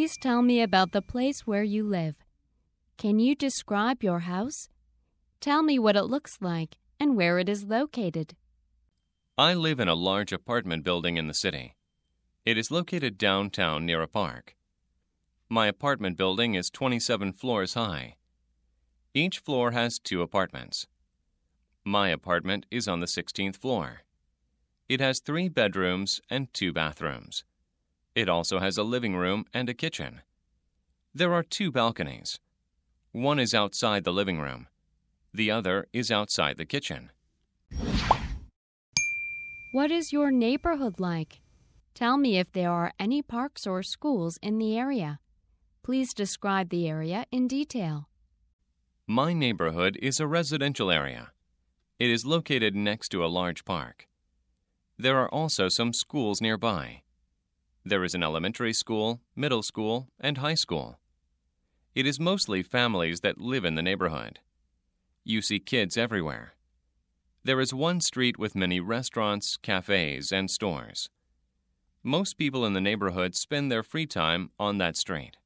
Please tell me about the place where you live. Can you describe your house? Tell me what it looks like and where it is located. I live in a large apartment building in the city. It is located downtown near a park. My apartment building is 27 floors high. Each floor has 2 apartments. My apartment is on the 16th floor. It has 3 bedrooms and 2 bathrooms. It also has a living room and a kitchen. There are 2 balconies. One is outside the living room. The other is outside the kitchen. What is your neighborhood like? Tell me if there are any parks or schools in the area. Please describe the area in detail. My neighborhood is a residential area. It is located next to a large park. There are also some schools nearby. There is an elementary school, middle school, and high school. It is mostly families that live in the neighborhood. You see kids everywhere. There is one street with many restaurants, cafes, and stores. Most people in the neighborhood spend their free time on that street.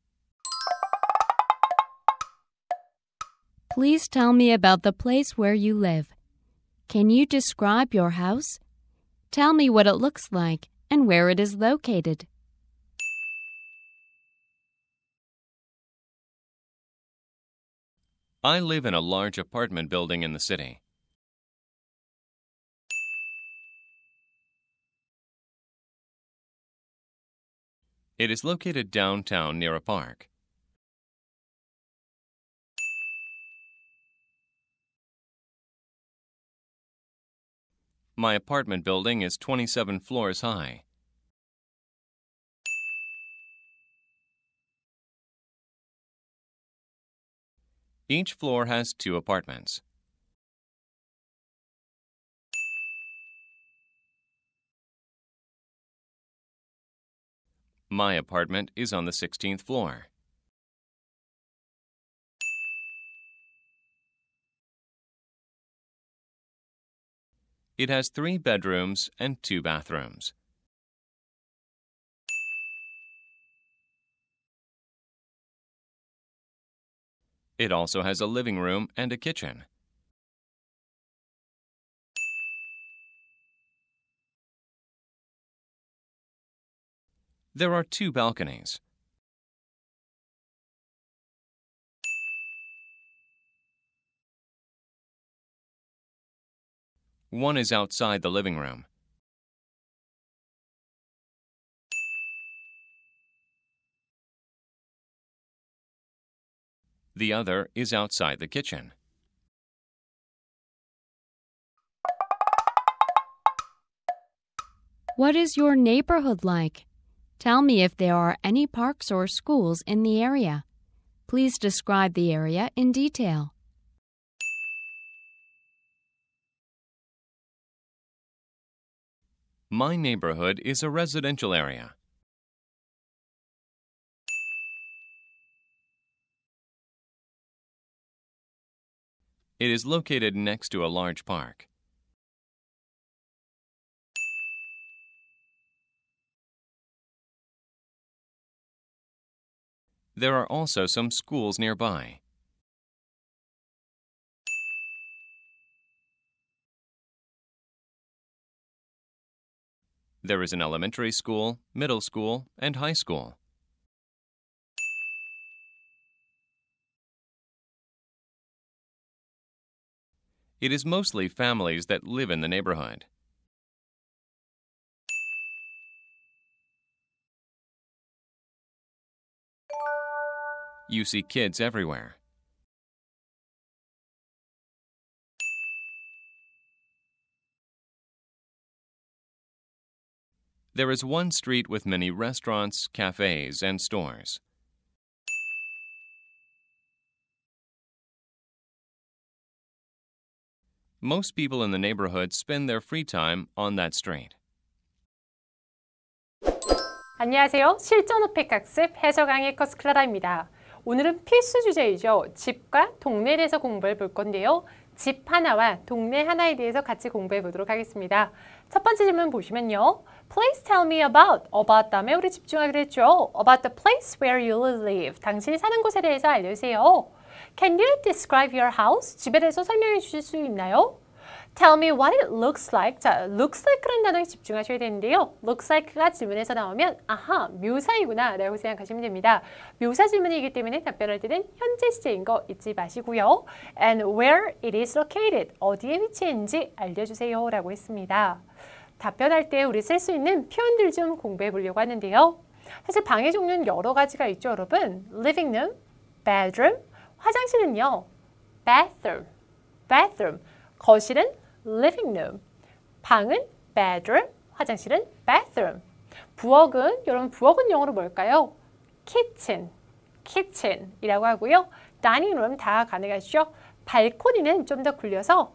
Please tell me about the place where you live. Can you describe your house? Tell me what it looks like and where it is located. I live in a large apartment building in the city. It is located downtown near a park. My apartment building is 27 floors high. Each floor has 2 apartments. My apartment is on the 16th floor. It has 3 bedrooms and 2 bathrooms. It also has a living room and a kitchen. There are 2 balconies. One is outside the living room. The other is outside the kitchen. What is your neighborhood like? Tell me if there are any parks or schools in the area. Please describe the area in detail. My neighborhood is a residential area. It is located next to a large park. There are also some schools nearby. There is an elementary school, middle school, and high school. It is mostly families that live in the neighborhood. You see kids everywhere. There is one street with many restaurants, cafes, and stores. Most people in the neighborhood spend their free time on that street. 안녕하세요. 실전 어폐 학습 해석 강의 커스클라라입니다. 오늘은 필수 주제이죠. 집과 동네에 대해서 공부해 볼 건데요. 집 하나와 동네 하나에 대해서 같이 공부해 보도록 하겠습니다. 첫 번째 질문 보시면요. Please tell me about 다음에 우리 집중하기로 했죠. About the place where you live. 당신이 사는 곳에 대해서 알려주세요. Can you describe your house? 집에 대해서 설명해 주실 수 있나요? Tell me what it looks like. 자, looks like라는 단어에 집중하셔야 되는데요. looks like가 질문에서 나오면 아하, 묘사이구나 라고 생각하시면 됩니다. 묘사 질문이기 때문에 답변할 때는 현재 시제인 거 잊지 마시고요. And where it is located. 어디에 위치했는지 알려주세요 라고 했습니다. 답변할 때 우리 쓸 수 있는 표현들 좀 공부해 보려고 하는데요. 사실 방의 종류는 여러 가지가 있죠, 여러분. living room, bedroom, 화장실은요. bathroom. 거실은 living room, 방은 bedroom, 화장실은 bathroom. 부엌은, 여러분 부엌은 영어로 뭘까요? kitchen이라고 하고요. dining room 다 가능하시죠? 발코니는 좀 더 굴려서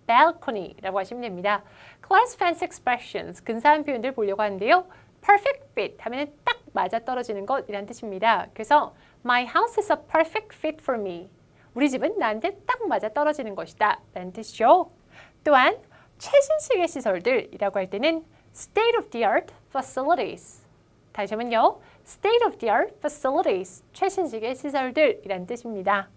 balcony라고 하시면 됩니다. class fancy expressions, 근사한 표현들 보려고 하는데요. perfect fit 하면 딱 맞아떨어지는 것이란 뜻입니다. 그래서 my house is a perfect fit for me. 우리 집은 나한테 딱 맞아떨어지는 것이다 라는 뜻이죠. 또한 최신식의 시설들이라고 할 때는 state of the art facilities. 다시 한번요. state of the art facilities. 최신식의 시설들이라는 뜻입니다.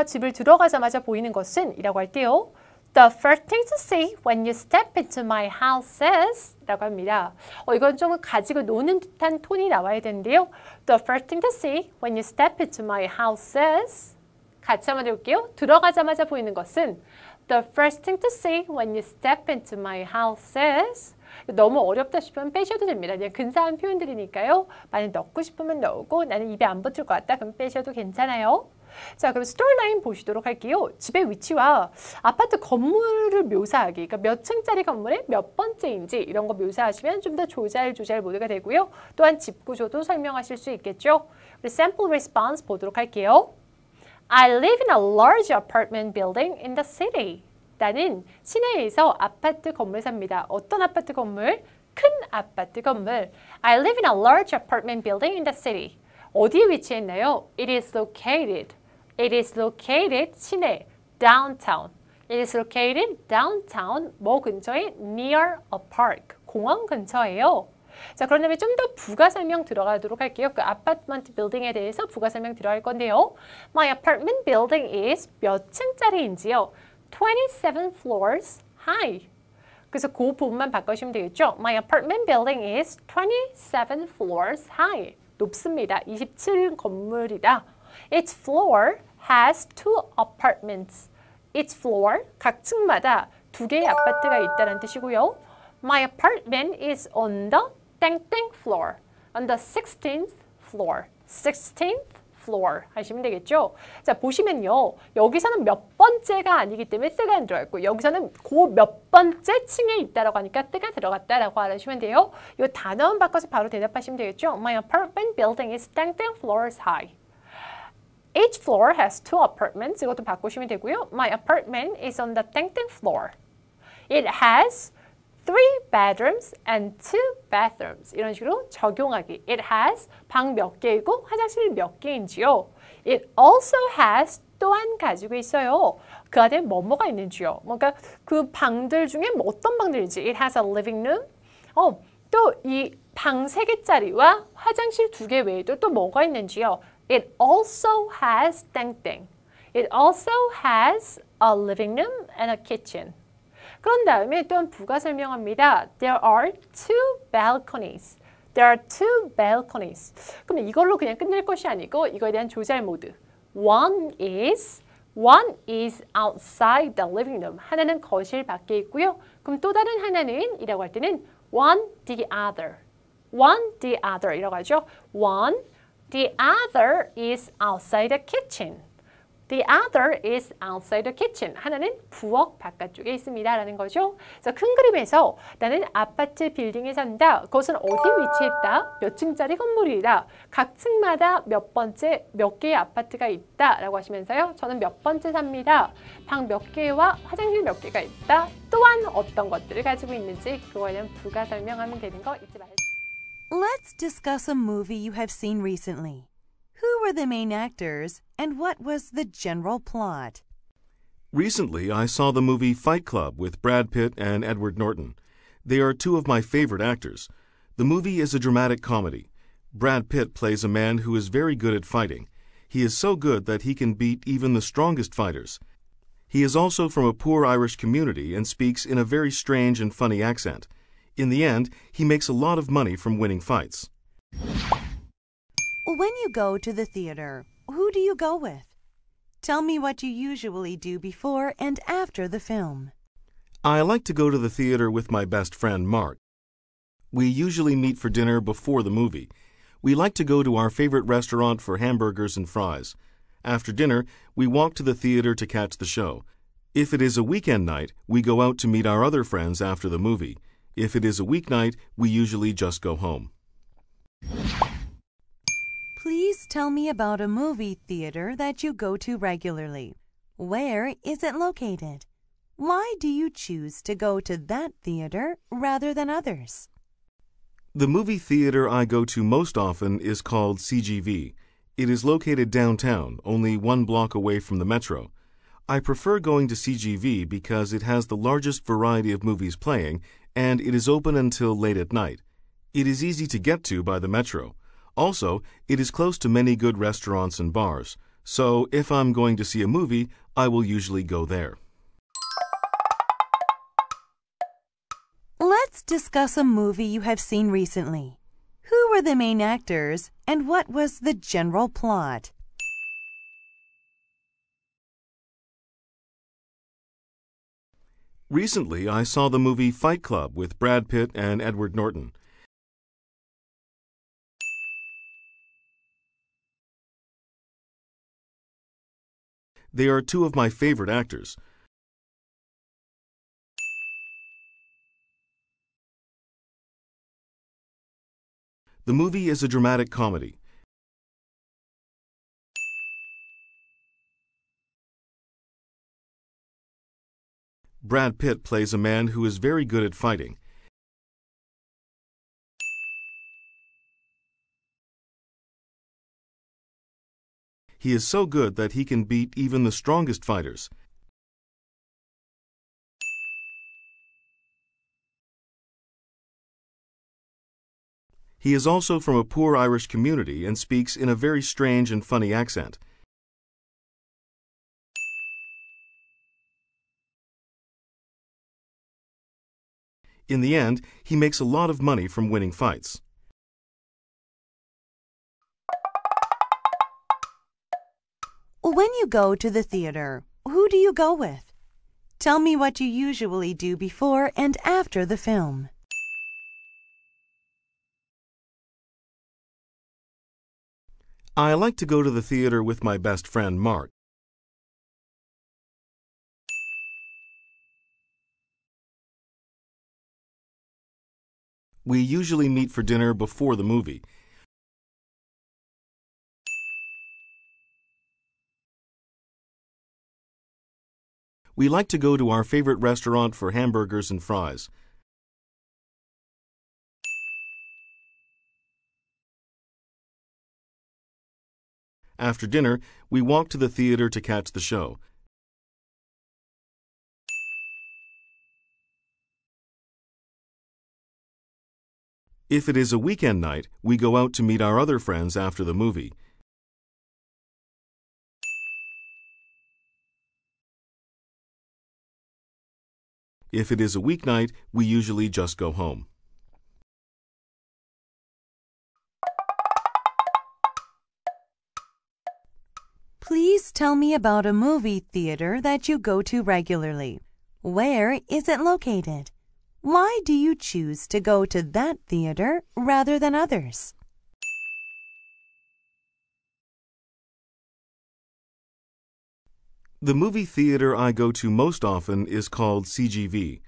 집을 들어가자마자 보이는 것은 이라고 할 때요. The first thing to see when you step into my house is 라고 합니다. 이건 좀 가지고 노는 듯한 톤이 나와야 되는데요. The first thing to see when you step into my house is 같이 한번 해볼게요. 들어가자마자 보이는 것은 The first thing to see when you step into my house is 너무 어렵다 싶으면 빼셔도 됩니다. 그냥 근사한 표현들이니까요. 많이 넣고 싶으면 넣고 나는 입에 안 붙을 것 같다. 그럼 빼셔도 괜찮아요. 자, 그럼 스토리라인 보시도록 할게요. 집의 위치와 아파트 건물을 묘사하기, 그러니까 몇 층짜리 건물의 몇 번째인지 이런 거 묘사하시면 좀 더 조잘 모드가 되고요. 또한 집 구조도 설명하실 수 있겠죠. 우리 sample response 보도록 할게요. I live in a large apartment building in the city. 나는 시내에서 아파트 건물 삽니다. 어떤 아파트 건물? 큰 아파트 건물. I live in a large apartment building in the city. 어디에 위치했나요? It is located 시내, downtown. It is located downtown, 뭐 근처에? Near a park, 공원 근처예요. 자, 그런 다음에 좀 더 부가 설명 들어가도록 할게요. 그 아파트먼트 빌딩에 대해서 부가 설명 들어갈 건데요. My apartment building is 몇 층짜리인지요? 27 floors high. 그래서 그 부분만 바꿔주시면 되겠죠. My apartment building is 27 floors high. 높습니다. 27 건물이다. Each floor has 2 apartments. Each floor, 각 층마다 2개의 아파트가 있다는 뜻이고요. My apartment is on the 땡땡 floor. On the 16th floor. 16th floor 하시면 되겠죠. 자, 보시면요. 여기서는 몇 번째가 아니기 때문에 뜨가 안 들어갔고 여기서는 그 몇 번째 층에 있다라고 하니까 뜨가 들어갔다라고 알아주시면 돼요. 이 단어만 바꿔서 바로 대답하시면 되겠죠. My apartment building is 땡땡 floors high. Each floor has 2 apartments. 이것도 바꾸시면 되고요. My apartment is on the 땡땡 floor. It has 3 bedrooms and 2 bathrooms. 이런 식으로 적용하기. It has 방 몇 개이고 화장실 몇 개인지요. It also has 또한 가지고 있어요. 그 안에 뭐가 있는지요. 그러니까 그 방들 중에 어떤 방들인지. It has a living room. 또 이 방 3개짜리와 화장실 2개 외에도 또 뭐가 있는지요. It also has 땡땡. It also has a living room and a kitchen. 그런 다음에 또한 부가 설명합니다. There are 2 balconies. There are 2 balconies. 그럼 이걸로 그냥 끝낼 것이 아니고 이거에 대한 조잘 모드. One is outside the living room. 하나는 거실 밖에 있고요. 그럼 또 다른 하나는 이라고 할 때는 the other 이라고 하죠. The other is outside the kitchen. The other is outside the kitchen. 하나는 부엌 바깥쪽에 있습니다. 라는 거죠. 그래서 큰 그림에서 나는 아파트 빌딩에 산다. 그것은 어디에 위치했다? 몇 층짜리 건물이다. 각 층마다 몇 번째, 몇 개의 아파트가 있다. 라고 하시면서요. 저는 몇 번째 삽니다. 방 몇 개와 화장실 몇 개가 있다. 또한 어떤 것들을 가지고 있는지 그거에 대한 부가 설명하면 되는 거 잊지 마세요. Let's discuss a movie you have seen recently. Who were the main actors, and what was the general plot? Recently, I saw the movie Fight Club with Brad Pitt and Edward Norton. They are two of my favorite actors. The movie is a dramatic comedy. Brad Pitt plays a man who is very good at fighting. He is so good that he can beat even the strongest fighters. He is also from a poor Irish community and speaks in a very strange and funny accent. In the end, he makes a lot of money from winning fights. When you go to the theater, who do you go with? Tell me what you usually do before and after the film. I like to go to the theater with my best friend, Mark. We usually meet for dinner before the movie. We like to go to our favorite restaurant for hamburgers and fries. After dinner, we walk to the theater to catch the show. If it is a weekend night, we go out to meet our other friends after the movie. If it is a weeknight, we usually just go home. Please tell me about a movie theater that you go to regularly. Where is it located? Why do you choose to go to that theater rather than others? The movie theater I go to most often is called CGV. It is located downtown, only 1 block away from the metro. I prefer going to CGV because it has the largest variety of movies playing, and it is open until late at night. It is easy to get to by the metro. Also, it is close to many good restaurants and bars. So, if I'm going to see a movie, I will usually go there. Let's discuss a movie you have seen recently. Who were the main actors, and what was the general plot? Recently, I saw the movie Fight Club with Brad Pitt and Edward Norton. They are two of my favorite actors. The movie is a dramatic comedy. Brad Pitt plays a man who is very good at fighting. He is so good that he can beat even the strongest fighters. He is also from a poor Irish community and speaks in a very strange and funny accent. In the end, he makes a lot of money from winning fights. When you go to the theater, who do you go with? Tell me what you usually do before and after the film. I like to go to the theater with my best friend, Mark. We usually meet for dinner before the movie. We like to go to our favorite restaurant for hamburgers and fries. After dinner, we walk to the theater to catch the show. If it is a weekend night, we go out to meet our other friends after the movie. If it is a weeknight, we usually just go home. Please tell me about a movie theater that you go to regularly. Where is it located? Why do you choose to go to that theater rather than others? The movie theater I go to most often is called CGV.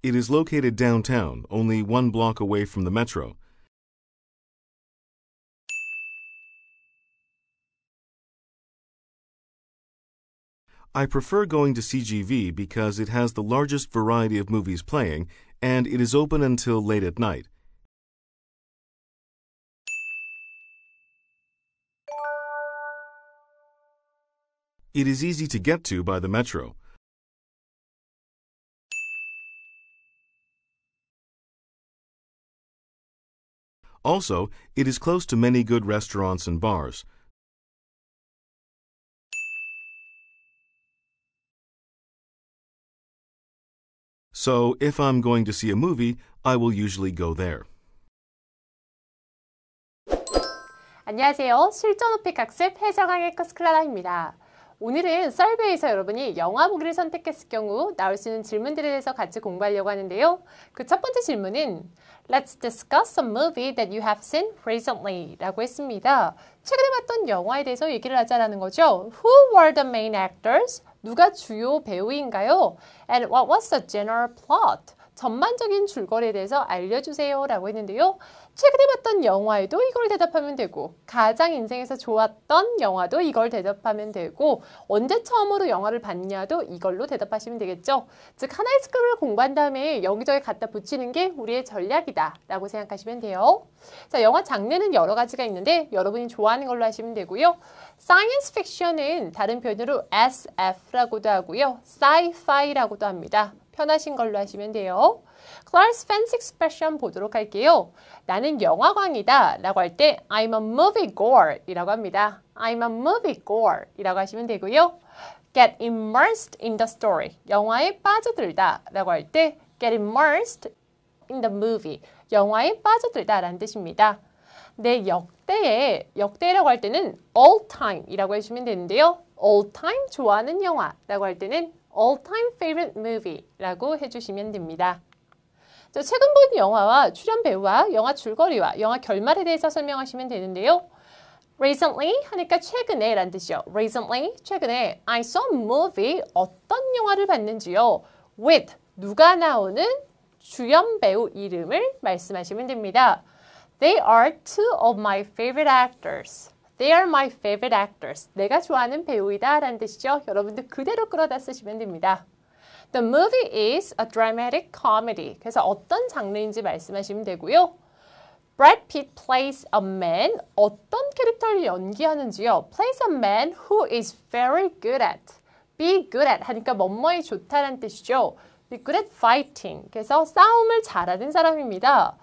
It is located downtown, only 1 block away from the metro. I prefer going to CGV because it has the largest variety of movies playing and it is open until late at night. It is easy to get to by the metro. Also, it is close to many good restaurants and bars. So, if I'm going to see a movie, I will usually go there. 안녕하세요. 실전 호픽 학습 해설강의 코스클라라입니다. 오늘은 설베이에서 여러분이 영화 보기를 선택했을 경우 나올 수 있는 질문들에 대해서 같이 공부하려고 하는데요. 그 첫 번째 질문은 Let's discuss a movie that you have seen recently 라고 했습니다. 최근에 봤던 영화에 대해서 얘기를 하자라는 거죠. Who were the main actors? 누가 주요 배우인가요? And what was the general plot? 전반적인 줄거리에 대해서 알려주세요 라고 했는데요. 최근에 봤던 영화에도 이걸 대답하면 되고 가장 인생에서 좋았던 영화도 이걸 대답하면 되고 언제 처음으로 영화를 봤냐도 이걸로 대답하시면 되겠죠. 즉 하나의 스크립을 공부한 다음에 여기저기 갖다 붙이는 게 우리의 전략이다 라고 생각하시면 돼요. 자, 영화 장르는 여러 가지가 있는데 여러분이 좋아하는 걸로 하시면 되고요. 사이언스 픽션은 다른 표현으로 SF라고도 하고요. sci-fi라고도 합니다. 편하신 걸로 하시면 돼요. Clark's fancy expression 보도록 할게요. 나는 영화광이다 라고 할 때 I'm a moviegoer 이라고 합니다. I'm a moviegoer 이라고 하시면 되고요. Get immersed in the story. 영화에 빠져들다 라고 할 때 get immersed in the movie. 영화에 빠져들다 라는 뜻입니다. 내 역대라고 할 때는 all time 이라고 해주시면 되는데요. all time 좋아하는 영화 라고 할 때는 all time favorite movie 라고 해주시면 됩니다. 자, 최근 본 영화와 출연 배우와 영화 줄거리와 영화 결말에 대해서 설명하시면 되는데요. Recently 하니까 최근에 라는 뜻이요. Recently, 최근에 I saw a movie, 어떤 영화를 봤는지요. With, 누가 나오는 주연 배우 이름을 말씀하시면 됩니다. They are two of my favorite actors. They are my favorite actors. 내가 좋아하는 배우이다 라는 뜻이죠. 여러분들 그대로 끌어다 쓰시면 됩니다. The movie is a dramatic comedy. 그래서 어떤 장르인지 말씀하시면 되고요. Brad Pitt plays a man. 어떤 캐릭터를 연기하는지요. Plays a man who is very good at. Be good at 하니까 뭐뭐에 좋다라는 뜻이죠. Be good at fighting. 그래서 싸움을 잘하는 사람입니다.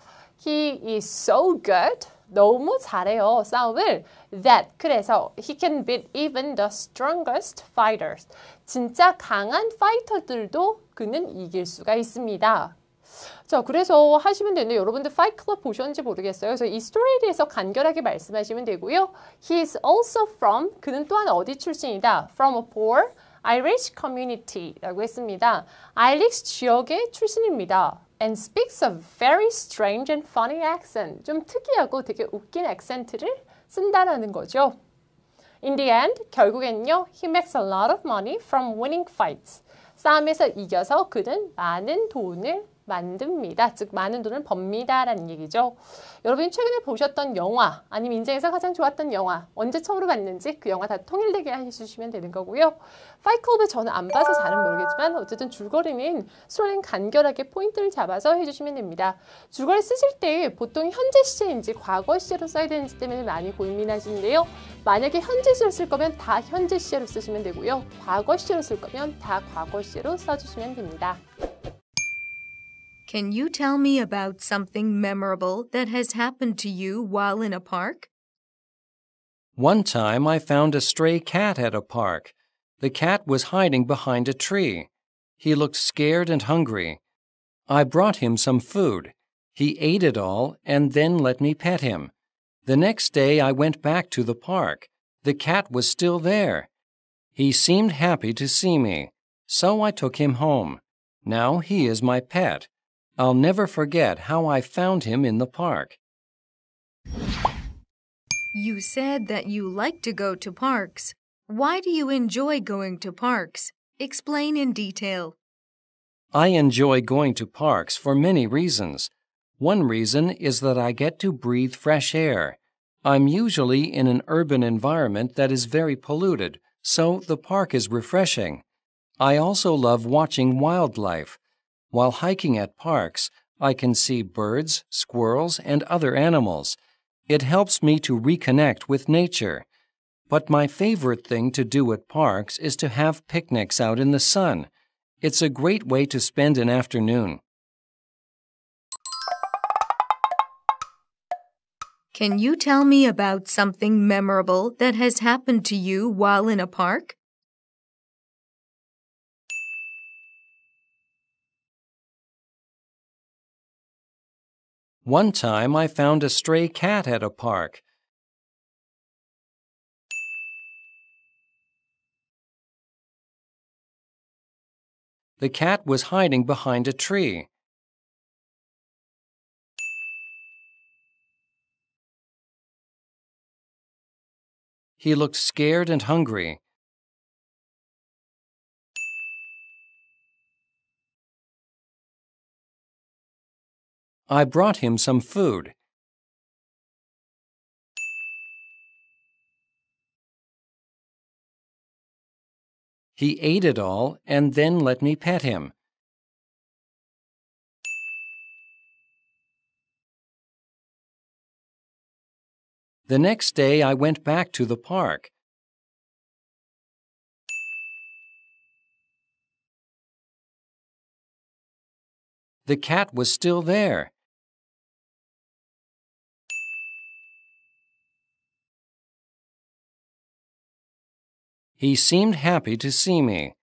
He is so good. 너무 잘해요. 싸움을. That. 그래서 he can beat even the strongest fighters. 진짜 강한 파이터들도 그는 이길 수가 있습니다. 자, 그래서 하시면 되는데 여러분들 파이트 클럽 보셨는지 모르겠어요. 그래서 이 스토리에 대해서 간결하게 말씀하시면 되고요. He is also from. 그는 또한 어디 출신이다. From a poor Irish community라고 했습니다. 아이리시 지역의 출신입니다. And speaks a very strange and funny accent. 좀 특이하고 되게 웃긴 액센트를 쓴다라는 거죠. In the end, 결국엔요, he makes a lot of money from winning fights. 싸움에서 이겨서 그는 많은 돈을 만듭니다. 즉 많은 돈을 법니다 라는 얘기죠. 여러분이 최근에 보셨던 영화 아니면 인생에서 가장 좋았던 영화 언제 처음으로 봤는지 그 영화 다 통일되게 해주시면 되는 거고요. 파이클럽을 저는 안 봐서 잘은 모르겠지만 어쨌든 줄거리는 스토리는 간결하게 포인트를 잡아서 해주시면 됩니다. 줄거리 쓰실 때 보통 현재 시제인지 과거 시제로 써야 되는지 때문에 많이 고민하시는데요. 만약에 현재 시제로 쓸 거면 다 현재 시제로 쓰시면 되고요. 과거 시제로 쓸 거면 다 과거 시제로 써주시면 됩니다. Can you tell me about something memorable that has happened to you while in a park? One time I found a stray cat at a park. The cat was hiding behind a tree. He looked scared and hungry. I brought him some food. He ate it all and then let me pet him. The next day I went back to the park. The cat was still there. He seemed happy to see me, so I took him home. Now he is my pet. I'll never forget how I found him in the park. You said that you like to go to parks. Why do you enjoy going to parks? Explain in detail. I enjoy going to parks for many reasons. One reason is that I get to breathe fresh air. I'm usually in an urban environment that is very polluted, so the park is refreshing. I also love watching wildlife. While hiking at parks, I can see birds, squirrels, and other animals. It helps me to reconnect with nature. But my favorite thing to do at parks is to have picnics out in the sun. It's a great way to spend an afternoon. Can you tell me about something memorable that has happened to you while in a park? One time I found a stray cat at a park. The cat was hiding behind a tree. He looked scared and hungry. I brought him some food. He ate it all and then let me pet him. The next day I went back to the park. The cat was still there. He seemed happy to see me.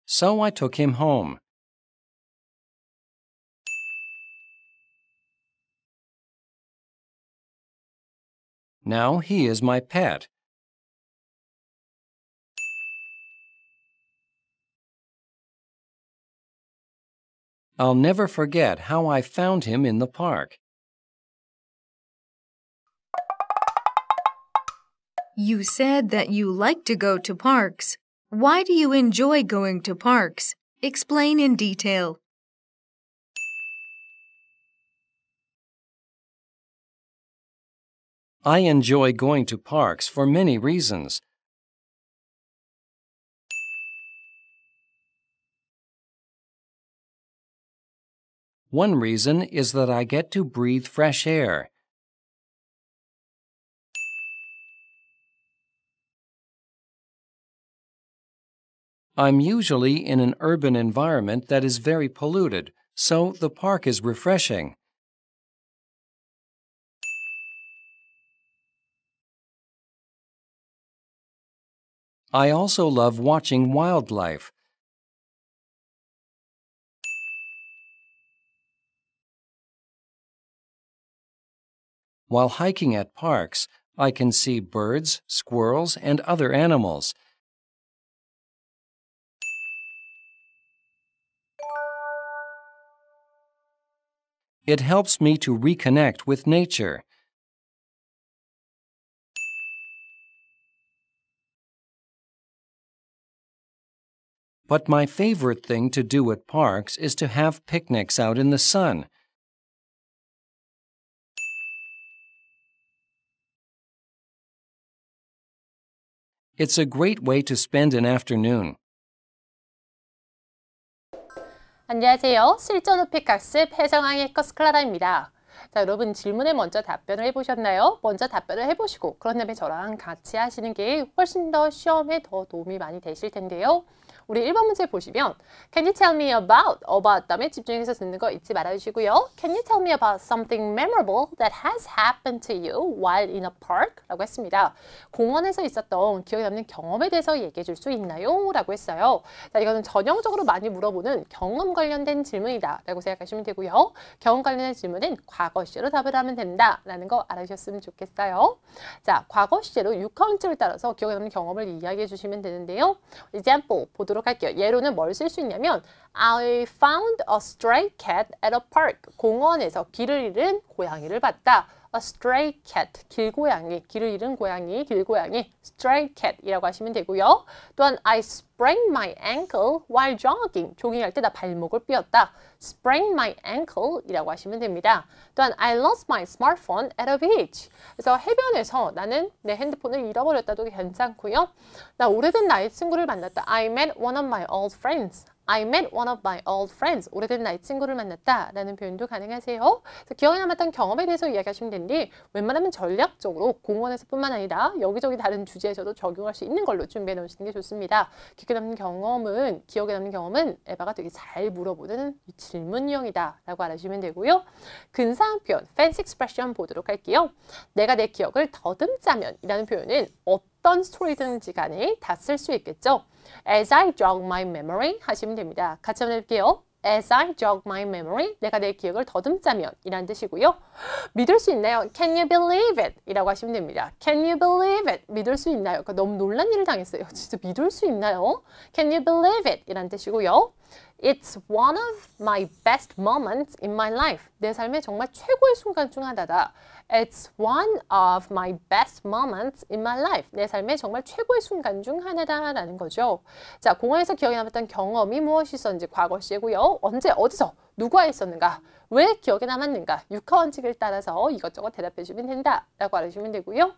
So I took him home. Now he is my pet. I'll never forget how I found him in the park. You said that you like to go to parks. Why do you enjoy going to parks? Explain in detail. I enjoy going to parks for many reasons. One reason is that I get to breathe fresh air. I'm usually in an urban environment that is very polluted, so the park is refreshing. I also love watching wildlife. While hiking at parks, I can see birds, squirrels, and other animals. It helps me to reconnect with nature. But my favorite thing to do at parks is to have picnics out in the sun. It's a great way to spend an afternoon. 안녕하세요. 실전 호픽 학습 혜성왕의 커스클라라입니다. 자, 여러분 질문에 먼저 답변을 해보셨나요? 먼저 답변을 해보시고 그런 다음에 저랑 같이 하시는 게 훨씬 더 시험에 더 도움이 많이 되실 텐데요. 우리 1번 문제 보시면 Can you tell me about 다음에 집중해서 듣는 거 잊지 말아주시고요. Can you tell me about something memorable that has happened to you while in a park? 라고 했습니다. 공원에서 있었던 기억에 남는 경험에 대해서 얘기해 줄 수 있나요? 라고 했어요. 자, 이거는 전형적으로 많이 물어보는 경험 관련된 질문이다 라고 생각하시면 되고요. 경험 관련된 질문은 과거 시제로 답을 하면 된다 라는 거 알아주셨으면 좋겠어요. 자, 과거 시제로 6카운트를 따라서 기억에 남는 경험을 이야기해 주시면 되는데요. example 보도록 할게요. 예로는 뭘 쓸 수 있냐면 I found a stray cat at a park. 공원에서 길을 잃은 고양이를 봤다. a stray cat, 길고양이, 길을 잃은 고양이, 길고양이, stray cat이라고 하시면 되고요. 또한 I sprained my ankle while jogging, 조깅할 때 나 발목을 삐었다. sprained my ankle이라고 하시면 됩니다. 또한 I lost my smartphone at a beach. 그래서 해변에서 나는 내 핸드폰을 잃어버렸다도 괜찮고요. 나 오래된 나의 친구를 만났다. I met one of my old friends. I met one of my old friends. 오래된 나의 친구를 만났다 라는 표현도 가능하세요. 그래서 기억에 남았던 경험에 대해서 이야기하시면 되는데 웬만하면 전략적으로 공원에서 뿐만 아니라 여기저기 다른 주제에서도 적용할 수 있는 걸로 준비해 놓으시는 게 좋습니다. 기억에 남는 경험은 에바가 되게 잘 물어보는 질문 유형이다 라고 알아주시면 되고요. 근사한 표현, fancy expression 보도록 할게요. 내가 내 기억을 더듬자면 이라는 표현은 어떤 스토리든지 간에 다 쓸 수 있겠죠. As I jog my memory 하시면 됩니다. 같이 한번 해볼게요. As I jog my memory, 내가 내 기억을 더듬자면 이라는 뜻이고요. 믿을 수 있나요? Can you believe it? 이라고 하시면 됩니다. Can you believe it? 믿을 수 있나요? 그러니까 너무 놀란 일을 당했어요. 진짜 믿을 수 있나요? Can you believe it? 이라는 뜻이고요. It's one of my best moments in my life. 내 삶의 정말 최고의 순간 중 하나다. It's one of my best moments in my life. 내 삶의 정말 최고의 순간 중 하나다라는 거죠. 자, 공항에서 기억에 남았던 경험이 무엇이 있었는지 과거 시제고요. 언제, 어디서, 누구와 있었는가, 왜 기억에 남았는가, 육하 원칙을 따라서 이것저것 대답해 주면 된다라고 알아주시면 되고요.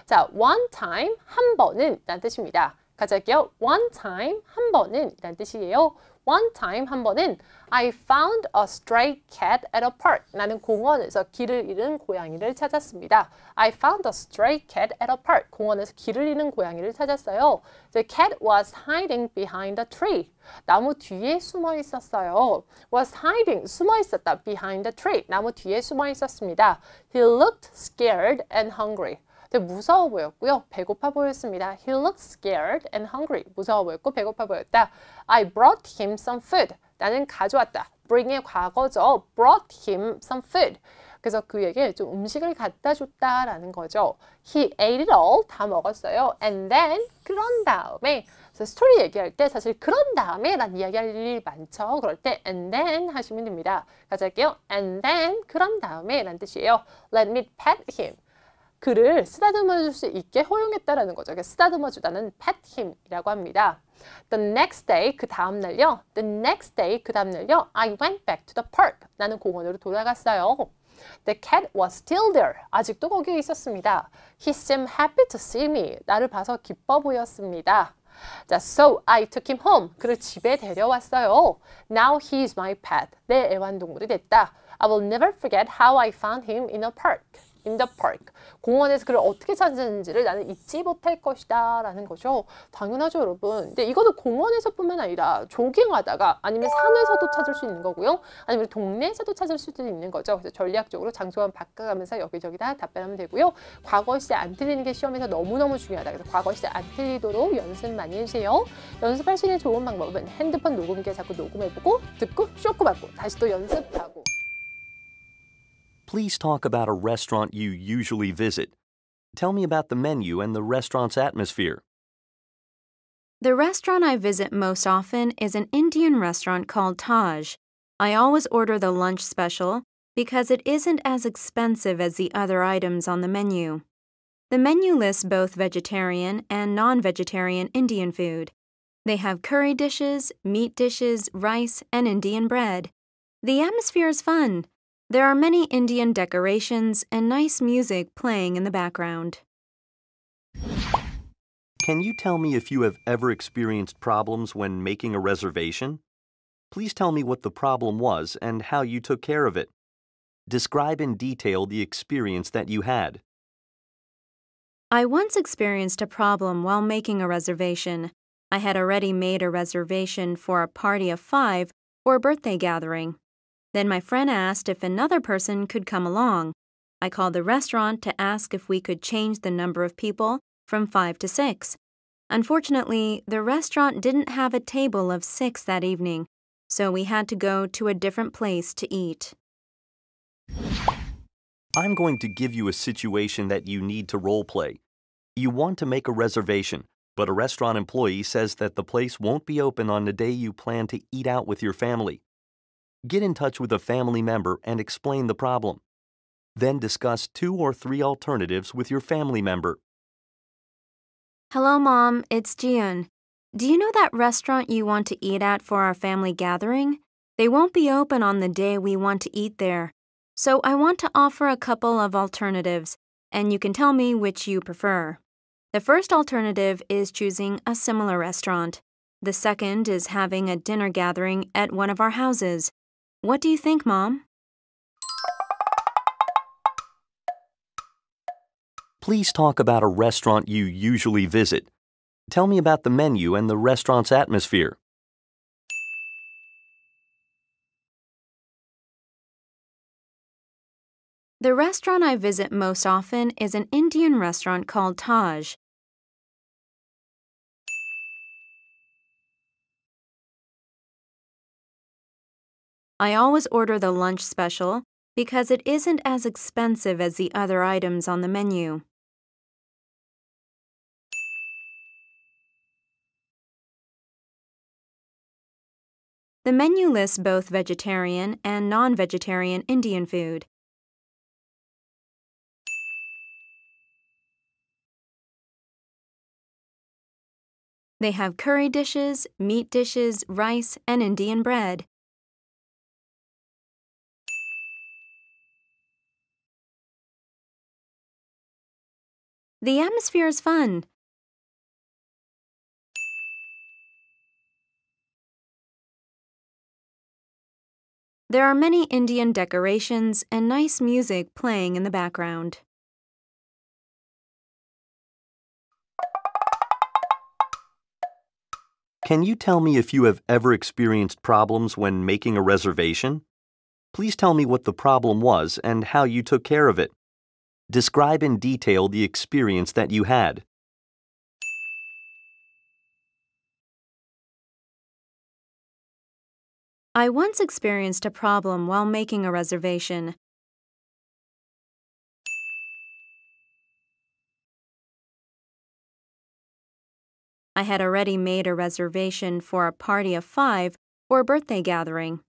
자, one time, 한 번은 라는 뜻입니다. 같이 할게요. one time, 한 번은 이란 뜻이에요. One time, 한 번은 I found a stray cat at a park. 나는 공원에서 길을 잃은 고양이를 찾았습니다. I found a stray cat at a park. 공원에서 길을 잃은 고양이를 찾았어요. The cat was hiding behind a tree. 나무 뒤에 숨어 있었어요. Was hiding, 숨어 있었다. Behind a tree. 나무 뒤에 숨어 있었습니다. He looked scared and hungry. 되게 무서워 보였고요. 배고파 보였습니다. He looked scared and hungry. 무서워 보였고 배고파 보였다. I brought him some food. 나는 가져왔다. bring의 과거죠. brought him some food. 그래서 그에게 좀 음식을 갖다 줬다라는 거죠. He ate it all. 다 먹었어요. And then, 그런 다음에 그래서 스토리 얘기할 때 사실 그런 다음에 란 이야기할 일이 많죠. 그럴 때 and then 하시면 됩니다. 같이 할게요. And then, 그런 다음에 란 뜻이에요. Let me pet him. 그를 쓰다듬어 줄 수 있게 허용했다라는 거죠. 쓰다듬어 주다는 pet him이라고 합니다. The next day, 그 다음 날요. The next day, 그 다음 날요. I went back to the park. 나는 공원으로 돌아갔어요. The cat was still there. 아직도 거기에 있었습니다. He seemed happy to see me. 나를 봐서 기뻐 보였습니다. 자, so I took him home. 그를 집에 데려왔어요. Now he is my pet. 내 애완동물이 됐다. I will never forget how I found him in a park. In the park. 공원에서 그를 어떻게 찾았는지를 나는 잊지 못할 것이다 라는 거죠. 당연하죠, 여러분. 근데 이거는 공원에서뿐만 아니라 조깅하다가 아니면 산에서도 찾을 수 있는 거고요. 아니면 동네에서도 찾을 수도 있는 거죠. 그래서 전략적으로 장소만 바꿔가면서 여기저기 다 답변하면 되고요. 과거 시제 안 틀리는 게 시험에서 너무너무 중요하다. 그래서 과거 시제 안 틀리도록 연습 많이 해주세요. 연습할 수 있는 좋은 방법은 핸드폰 녹음기에 자꾸 녹음해보고 듣고 쇼크 받고 다시 또 연습하고. Please talk about a restaurant you usually visit. Tell me about the menu and the restaurant's atmosphere. The restaurant I visit most often is an Indian restaurant called Taj. I always order the lunch special because it isn't as expensive as the other items on the menu. The menu lists both vegetarian and non-vegetarian Indian food. They have curry dishes, meat dishes, rice, and Indian bread. The atmosphere is fun. There are many Indian decorations and nice music playing in the background. Can you tell me if you have ever experienced problems when making a reservation? Please tell me what the problem was and how you took care of it. Describe in detail the experience that you had. I once experienced a problem while making a reservation. I had already made a reservation for a party of 5 for a birthday gathering. Then my friend asked if another person could come along. I called the restaurant to ask if we could change the number of people from 5 to 6. Unfortunately, the restaurant didn't have a table of 6 that evening, so we had to go to a different place to eat. I'm going to give you a situation that you need to role play. You want to make a reservation, but a restaurant employee says that the place won't be open on the day you plan to eat out with your family. Get in touch with a family member and explain the problem. Then discuss 2 or 3 alternatives with your family member. Hello, Mom. It's Jian. Do you know that restaurant you want to eat at for our family gathering? They won't be open on the day we want to eat there. So I want to offer a couple of alternatives, and you can tell me which you prefer. The first alternative is choosing a similar restaurant. The second is having a dinner gathering at one of our houses. What do you think, Mom? Please talk about a restaurant you usually visit. Tell me about the menu and the restaurant's atmosphere. The restaurant I visit most often is an Indian restaurant called Taj. I always order the lunch special because it isn't as expensive as the other items on the menu. The menu lists both vegetarian and non-vegetarian Indian food. They have curry dishes, meat dishes, rice, and Indian bread. The atmosphere is fun. There are many Indian decorations and nice music playing in the background. Can you tell me if you have ever experienced problems when making a reservation? Please tell me what the problem was and how you took care of it. Describe in detail the experience that you had. I once experienced a problem while making a reservation. I had already made a reservation for a party of 5 or a birthday gathering.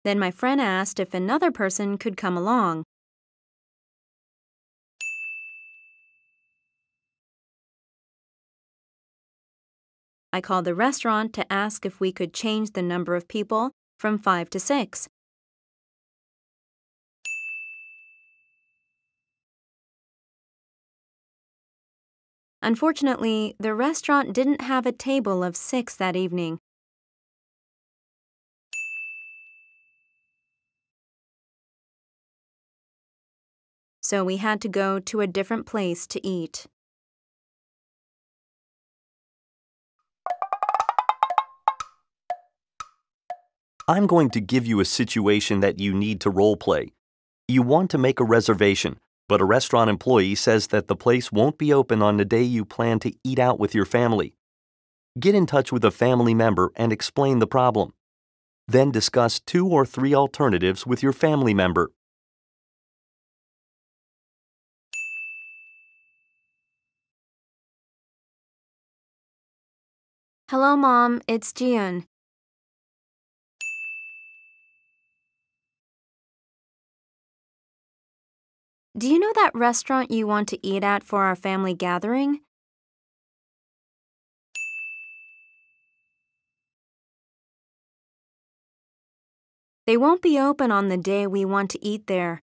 Then my friend asked if another person could come along. I called the restaurant to ask if we could change the number of people from 5 to 6. Unfortunately, the restaurant didn't have a table of 6 that evening. So we had to go to a different place to eat. I'm going to give you a situation that you need to role play. You want to make a reservation, but a restaurant employee says that the place won't be open on the day you plan to eat out with your family. Get in touch with a family member and explain the problem. Then discuss 2 or 3 alternatives with your family member. Hello, Mom. It's Jian. Do you know that restaurant you want to eat at for our family gathering? They won't be open on the day we want to eat there.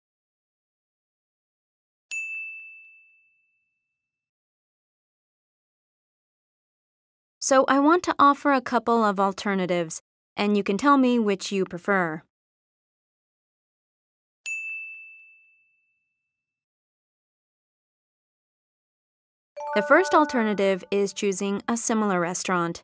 So I want to offer a couple of alternatives, and you can tell me which you prefer. The first alternative is choosing a similar restaurant.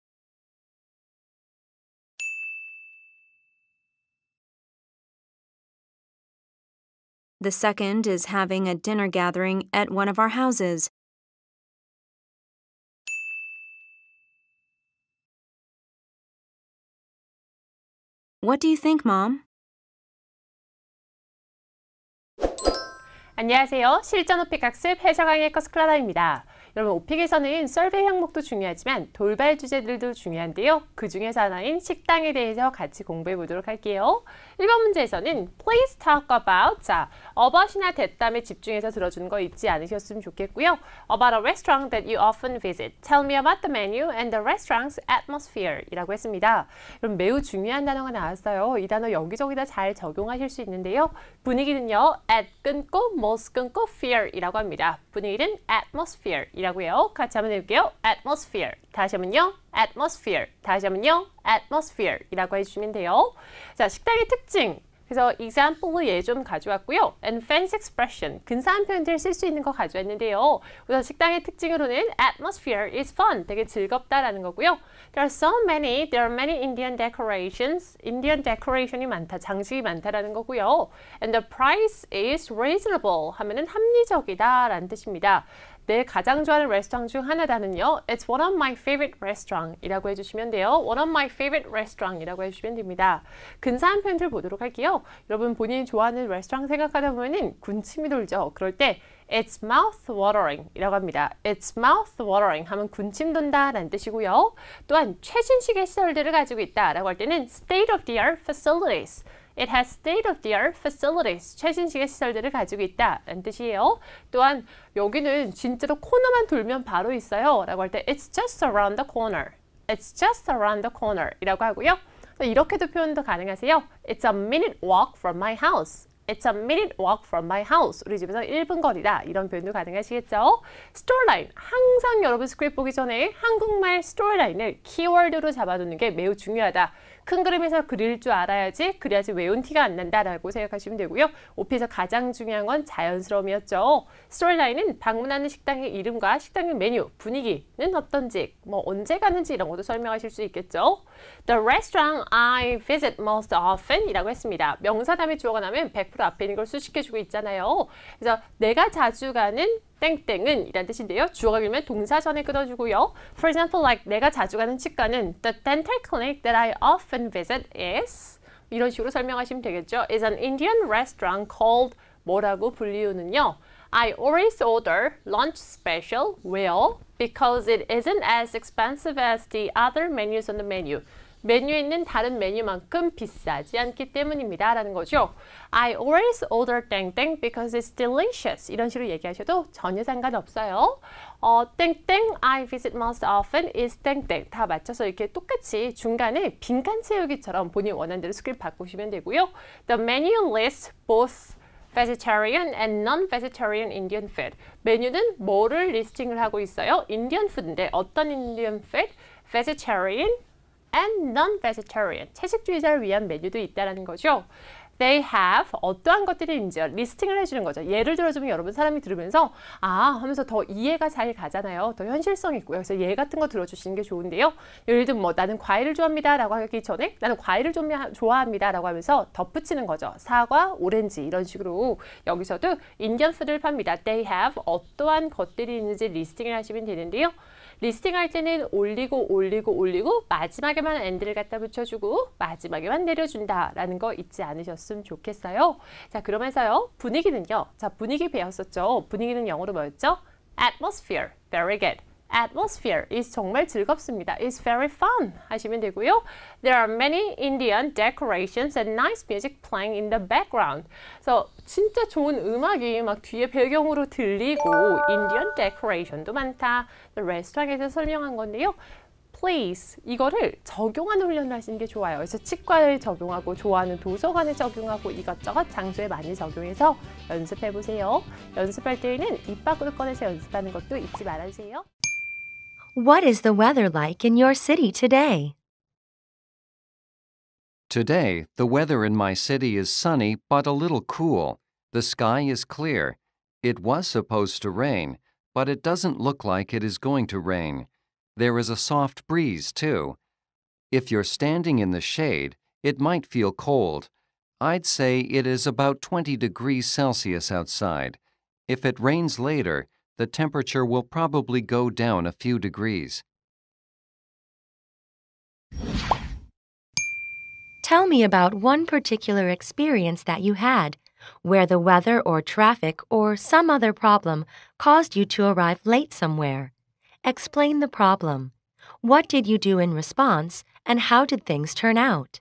The second is having a dinner gathering at one of our houses. What do you think, Mom? 안녕하세요. 실전 호픽 학습 해석왕의 커스클라다입니다. 여러분 오픽에서는 서베이 항목도 중요하지만 돌발 주제들도 중요한데요. 그 중에서 하나인 식당에 대해서 같이 공부해 보도록 할게요. 1번 문제에서는 please talk about, 자, about이나 that다음에 집중해서 들어주는 거 잊지 않으셨으면 좋겠고요. About a restaurant that you often visit. Tell me about the menu and the restaurant's atmosphere 이라고 했습니다. 여러분 매우 중요한 단어가 나왔어요. 이 단어 여기저기다 잘 적용하실 수 있는데요. 분위기는요, at 끊고 most 끊고 fear 이라고 합니다. 분위기는 atmosphere 이라고 해요. 같이 한번 해볼게요. atmosphere. 다시 한번요. atmosphere. 다시 한번요. atmosphere 이라고 해주시면 돼요. 자, 식당의 특징. 그래서 example로 예 좀 가져왔고요. and fancy expression. 근사한 표현들을 쓸 수 있는 거 가져왔는데요. 우선 식당의 특징으로는 atmosphere is fun. 되게 즐겁다라는 거고요. There are many Indian decorations. Indian decoration이 많다. 장식이 많다라는 거고요. And the price is reasonable. 하면은 합리적이다라는 뜻입니다. 내 가장 좋아하는 레스토랑 중 하나다는요. It's one of my favorite restaurant 이라고 해주시면 돼요. One of my favorite restaurant 이라고 해주시면 됩니다. 근사한 표현들 보도록 할게요. 여러분 본인이 좋아하는 레스토랑 생각하다 보면은 군침이 돌죠. 그럴 때 It's mouth-watering 이라고 합니다. It's mouth-watering 하면 군침 돈다 라는 뜻이고요. 또한 최신식의 시설들을 가지고 있다 라고 할 때는 state-of-the-art facilities. It has state-of-the-art facilities. 최신식의 시설들을 가지고 있다 라는 뜻이에요. 또한 여기는 진짜로 코너만 돌면 바로 있어요 라고 할 때 It's just around the corner. It's just around the corner 이라고 하고요. 이렇게도 표현도 가능하세요. It's a minute walk from my house. It's a minute walk from my house. 우리 집에서 1분 거리다. 이런 표현도 가능하시겠죠? 스토리라인. 항상 여러분 스크립트 보기 전에 한국말 스토리라인을 키워드로 잡아두는 게 매우 중요하다. 큰 그림에서 그릴 줄 알아야지, 그래야지 외운 티가 안 난다라고 생각하시면 되고요. 오피에서 가장 중요한 건 자연스러움이었죠. 스토리라인은 방문하는 식당의 이름과 식당의 메뉴, 분위기는 어떤지, 뭐 언제 가는지 이런 것도 설명하실 수 있겠죠. The restaurant I visit most often 이라고 했습니다. 명사 다음에 주어가 나면 100% 앞에 있는 걸 수식해주고 있잖아요. 그래서 내가 자주 가는 땡땡은 이란 뜻인데요. 주어가 길면 동사 전에 끊어주고요. For example, like 내가 자주 가는 치과는 The dental clinic that I often visit is 이런 식으로 설명하시면 되겠죠. Is an Indian restaurant called 뭐라고 불리우는요. I always order lunch special. Well, because it isn't as expensive as the other menus on the menu. 메뉴에 있는 다른 메뉴만큼 비싸지 않기 때문입니다. 라는 거죠. I always order 땡땡 because it's delicious. 이런 식으로 얘기하셔도 전혀 상관없어요. 땡땡 I visit most often is 땡땡. 다 맞춰서 이렇게 똑같이 중간에 빈칸 채우기처럼 본인 원하는 대로 스크립트 바꾸시면 되고요. The menu lists both vegetarian and non-vegetarian Indian food. 메뉴는 뭐를 리스팅을 하고 있어요? Indian food인데 어떤 Indian food? Vegetarian and non-vegetarian. 채식주의자를 위한 메뉴도 있다는 거죠. They have 어떠한 것들이 있는지요. 리스팅을 해주는 거죠. 예를 들어주면 여러분 사람이 들으면서 아 하면서 더 이해가 잘 가잖아요. 더 현실성 있고요. 그래서 예 같은 거 들어주시는 게 좋은데요. 예를 들면 뭐 나는 과일을 좋아합니다 라고 하기 전에 나는 과일을 좀 좋아합니다 라고 하면서 덧붙이는 거죠. 사과, 오렌지 이런 식으로 여기서도 인디언 푸드를 팝니다. They have 어떠한 것들이 있는지 리스팅을 하시면 되는데요. 리스팅할 때는 올리고 마지막에만 and를 갖다 붙여주고 마지막에만 내려준다 라는 거 잊지 않으셨으면 좋겠어요. 자 그러면서요. 분위기는요. 자 분위기 배웠었죠. 분위기는 영어로 뭐였죠? Atmosphere. Very good. Atmosphere is 정말 즐겁습니다. It's very fun 하시면 되고요. There are many Indian decorations and nice music playing in the background. 그래서 진짜 좋은 음악이 막 뒤에 배경으로 들리고 Indian decoration도 많다. 레스토랑에서 설명한 건데요. Please 이거를 적용하는 훈련을 하시는 게 좋아요. 그래서 치과에 적용하고 좋아하는 도서관에 적용하고 이것저것 장소에 많이 적용해서 연습해 보세요. 연습할 때에는 입 밖으로 꺼내서 연습하는 것도 잊지 말아주세요. What is the weather like in your city today? Today, the weather in my city is sunny but a little cool. The sky is clear. It was supposed to rain, but it doesn't look like it is going to rain. There is a soft breeze, too. If you're standing in the shade, it might feel cold. I'd say it is about 20 degrees Celsius outside. If it rains later, the temperature will probably go down a few degrees. Tell me about one particular experience that you had. where the weather or traffic or some other problem caused you to arrive late somewhere. Explain the problem. What did you do in response, and how did things turn out?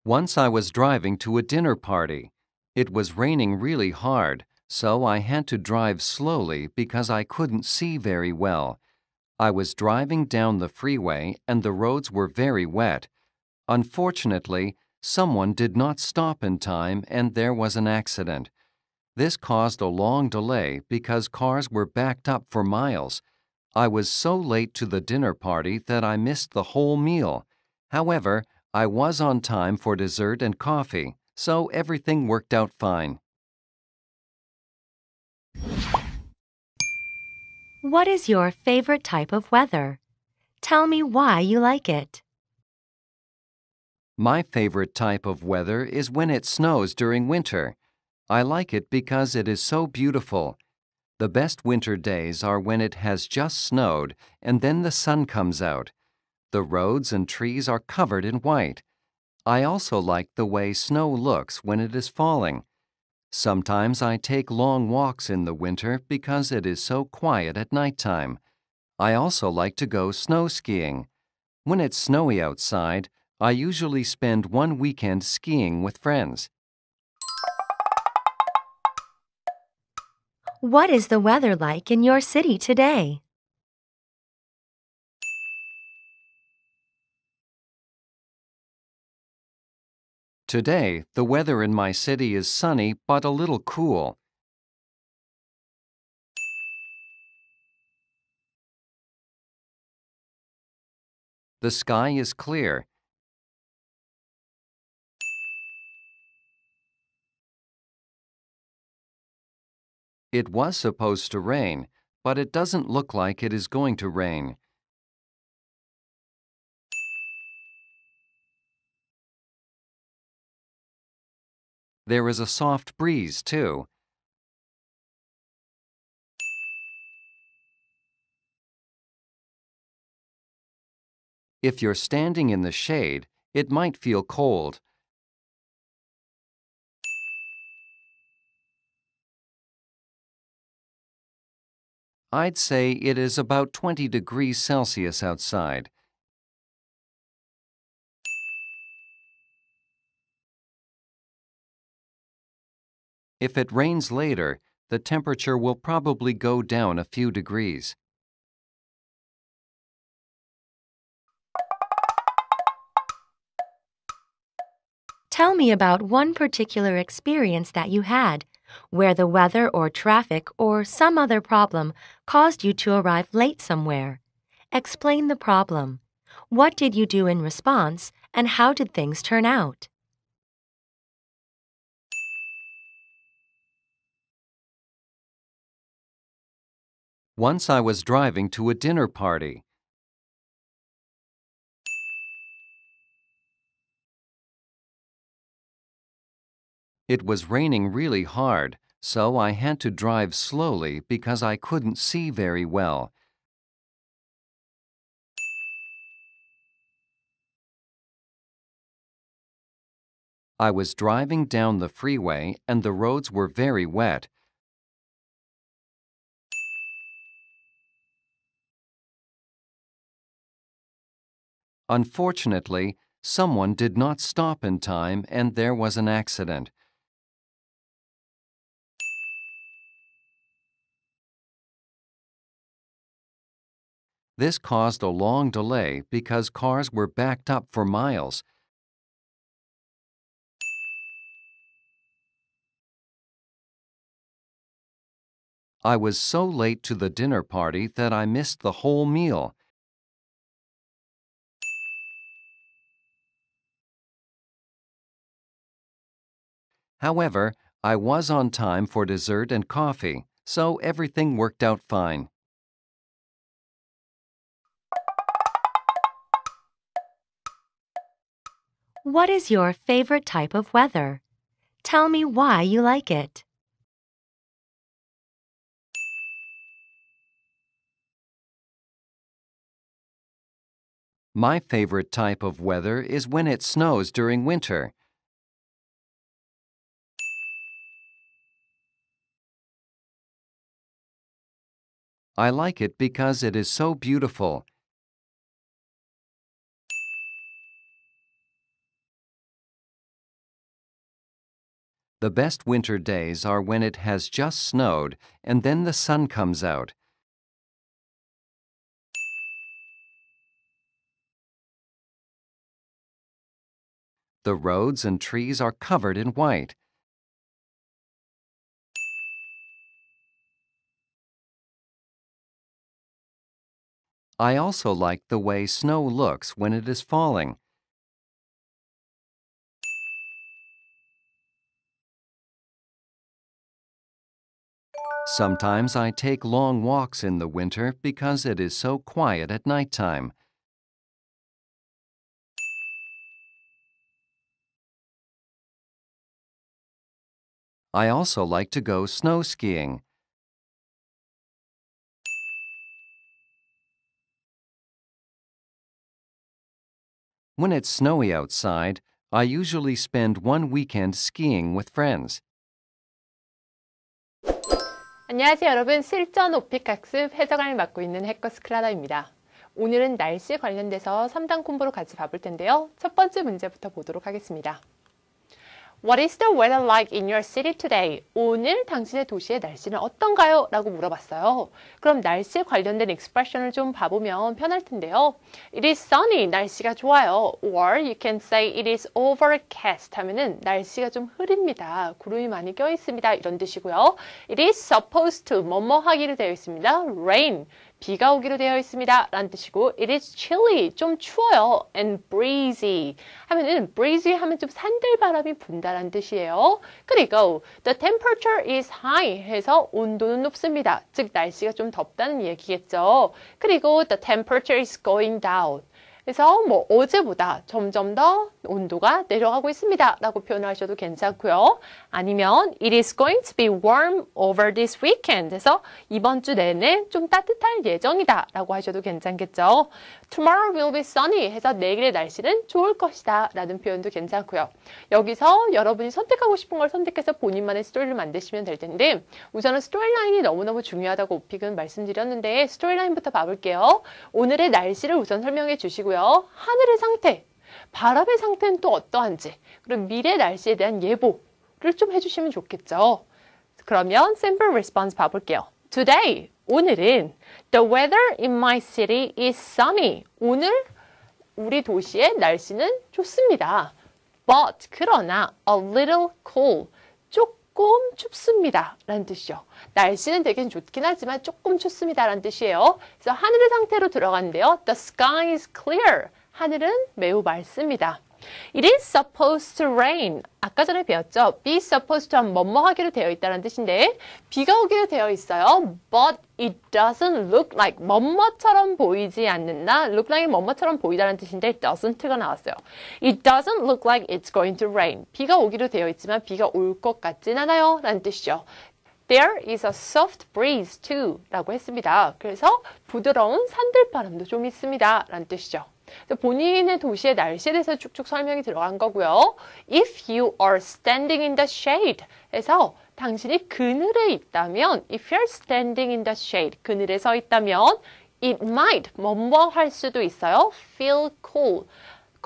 Once I was driving to a dinner party. It was raining really hard, so I had to drive slowly because I couldn't see very well. I was driving down the freeway and the roads were very wet. Unfortunately, someone did not stop in time and there was an accident. This caused a long delay because cars were backed up for miles. I was so late to the dinner party that I missed the whole meal. However, I was on time for dessert and coffee, so everything worked out fine. What is your favorite type of weather? Tell me why you like it. My favorite type of weather is when it snows during winter. I like it because it is so beautiful. The best winter days are when it has just snowed and then the sun comes out. The roads and trees are covered in white. I also like the way snow looks when it is falling. Sometimes I take long walks in the winter because it is so quiet at nighttime. I also like to go snow skiing. When it's snowy outside, I usually spend one weekend skiing with friends. What is the weather like in your city today? Today, the weather in my city is sunny but a little cool. The sky is clear. It was supposed to rain, but it doesn't look like it is going to rain. There is a soft breeze, too. If you're standing in the shade, it might feel cold. I'd say it is about 20 degrees Celsius outside. If it rains later, the temperature will probably go down a few degrees. Tell me about one particular experience that you had, where the weather or traffic or some other problem caused you to arrive late somewhere. Explain the problem. What did you do in response, and how did things turn out? Once I was driving to a dinner party. It was raining really hard, so I had to drive slowly because I couldn't see very well. I was driving down the freeway and the roads were very wet. Unfortunately, someone did not stop in time and there was an accident. This caused a long delay because cars were backed up for miles. I was so late to the dinner party that I missed the whole meal. However, I was on time for dessert and coffee, so everything worked out fine. What is your favorite type of weather? Tell me why you like it. My favorite type of weather is when it snows during winter. I like it because it is so beautiful. The best winter days are when it has just snowed and then the sun comes out. The roads and trees are covered in white. I also like the way snow looks when it is falling. Sometimes I take long walks in the winter because it is so quiet at nighttime. I also like to go snow skiing. When it's snowy outside, I usually spend one weekend skiing with friends. 안녕하세요 여러분, 실전 오픽학습 해석을 맡고 있는 해커스 클라라입니다. 오늘은 날씨 관련돼서 3단 콤보로 같이 봐볼 텐데요. 첫 번째 문제부터 보도록 하겠습니다. What is the weather like in your city today? 오늘 당신의 도시의 날씨는 어떤가요? 라고 물어봤어요. 그럼 날씨에 관련된 expression을 좀 봐보면 편할 텐데요. It is sunny, 날씨가 좋아요. Or you can say it is overcast 하면은 날씨가 좀 흐립니다. 구름이 많이 껴 있습니다. 이런 뜻이고요. It is supposed to, 뭐뭐 하기로 되어 있습니다. Rain, 비가 오기로 되어 있습니다. 라는 뜻이고 It is chilly, 좀 추워요. And breezy 하면은 breezy 하면 좀 산들바람이 분다라는 뜻이에요. 그리고 the temperature is high 해서 온도는 높습니다. 즉 날씨가 좀 덥다는 얘기겠죠. 그리고 the temperature is going down. 그래서 뭐 어제보다 점점 더 온도가 내려가고 있습니다. 라고 표현하셔도 괜찮고요. 아니면 It is going to be warm over this weekend. 해서 이번 주 내내 좀 따뜻할 예정이다. 라고 하셔도 괜찮겠죠. Tomorrow will be sunny. 해서 내일의 날씨는 좋을 것이다. 라는 표현도 괜찮고요. 여기서 여러분이 선택하고 싶은 걸 선택해서 본인만의 스토리를 만드시면 될 텐데 우선은 스토리라인이 너무너무 중요하다고 오픽은 말씀드렸는데 스토리라인부터 봐볼게요. 오늘의 날씨를 우선 설명해 주시고요. 하늘의 상태, 바람의 상태는 또 어떠한지, 그리고 미래 날씨에 대한 예보를 좀 해주시면 좋겠죠. 그러면 sample response 봐볼게요. Today, 오늘은 The weather in my city is sunny. 오늘 우리 도시의 날씨는 좋습니다. But, 그러나 a little cool. 조금 춥습니다. 라는 뜻이죠. 날씨는 되게 좋긴 하지만 조금 춥습니다. 라는 뜻이에요. 그래서 하늘의 상태로 들어가는데요. The sky is clear. 하늘은 매우 맑습니다. It is supposed to rain. 아까 전에 배웠죠? Be supposed to 하면 뭐뭐 하기로 되어 있다는 뜻인데 비가 오기로 되어 있어요. But it doesn't look like 뭐뭐처럼 보이지 않는다. Look like 뭐뭐처럼 보이다는 뜻인데 doesn't가 나왔어요. It doesn't look like it's going to rain. 비가 오기로 되어 있지만 비가 올 것 같진 않아요. 라는 뜻이죠. There is a soft breeze too. 라고 했습니다. 그래서 부드러운 산들바람도 좀 있습니다. 라는 뜻이죠. 본인의 도시의 날씨에 대해서 쭉쭉 설명이 들어간 거고요. If you are standing in the shade 해서 당신이 그늘에 있다면 If you're standing in the shade 그늘에 서 있다면 It might 뭐뭐 할 수도 있어요. Feel cold.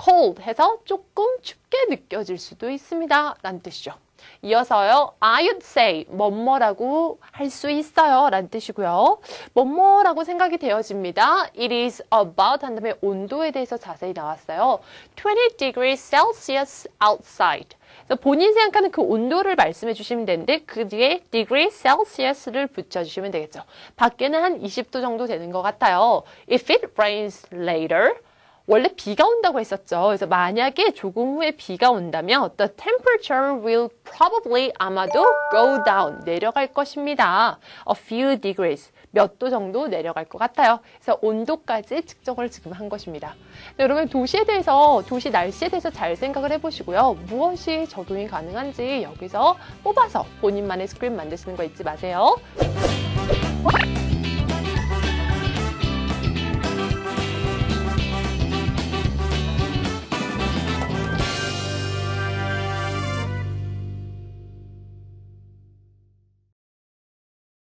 Cold 해서 조금 춥게 느껴질 수도 있습니다. 라는 뜻이죠. 이어서요. I would say 뭐뭐라고 할 수 있어요. 라는 뜻이고요. 뭐뭐라고 생각이 되어집니다. It is about 한 다음에 온도에 대해서 자세히 나왔어요. 20 degrees Celsius outside. 본인이 생각하는 그 온도를 말씀해 주시면 되는데 그 뒤에 degree Celsius를 붙여주시면 되겠죠. 밖에는 한 20도 정도 되는 것 같아요. If it rains later. 원래 비가 온다고 했었죠. 그래서 만약에 조금 후에 비가 온다면 the temperature will probably 아마도 go down, 내려갈 것입니다. A few degrees, 몇 도 정도 내려갈 것 같아요. 그래서 온도까지 측정을 지금 한 것입니다. 네, 여러분 도시 날씨에 대해서 잘 생각을 해보시고요. 무엇이 적용이 가능한지 여기서 뽑아서 본인만의 스크립트 만드시는 거 잊지 마세요.